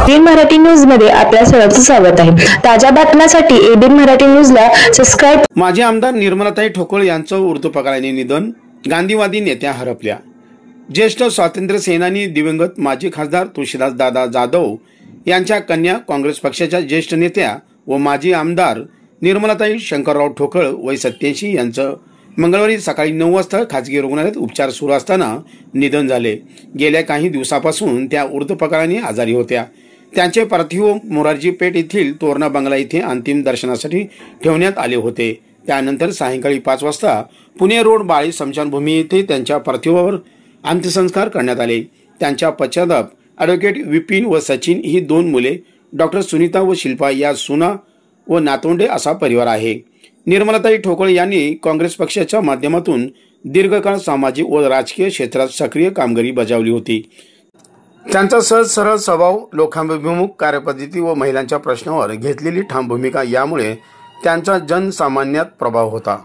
ABN Marathi news मध्ये आपल्या सर्वांचं स्वागत आहे। ताज्या बातम्यांसाठी एबीएन मराठी न्यूजला सबस्क्राइब। माजी आमदार निर्मलाताई ठोकळ यांचं वृद्धपकाळाने निधन, गांधीवादी नेत्या हरपल्या। ज्येष्ठ स्वातंत्र्य सेनानी दिवंगत माजी खासदार तुळशीदास दादा जाधव यांच्या कन्या काँग्रेस पक्षाच्या ज्येष्ठ नेत्या व माजी आमदार निर्मलाताई शंकरराव ठोकळ वय 87 यांचं मंगळवारी सकाळी 9 वाजता खासगी रुग्णालयात उपचार सुरू असताना निधन झाले। गेल्या काही दिवसापासून त्या वृद्धपकाळाने आजारी होत्या। त्यांचे पार्थिव मोरारजी पेठ येथील तोरणा बंगला येथे अंतिम दर्शनासाठी ठेवण्यात आले होते। त्यानंतर सायंकाळी 5 वाजता पुणे रोड बाळी स्मशानभूमी येथे त्यांच्या पार्थिवावर अंत्यसंस्कार करण्यात आले। त्यांच्या पश्चाताप ॲडव्होकेट विपिन व सचिन ही 2 मुले, डॉक्टर सुनीता व शिल्पा या सुना व नातवंडे असा परिवार आहे। निर्मलाताई ठोकळ यांनी काँग्रेस पक्षाच्या माध्यमातून दीर्घकाळ सामाजिक व राजकीय क्षेत्रात सक्रिय कामगिरी बजावली होती। त्यांचा सहज सरळ स्वभाव, लोकाभिमुख कार्यपद्धती व महिलांच्या प्रश्नावर घेतलेली ठाम भूमिका यामुळे त्यांचा जनसामान्यात प्रभाव होता।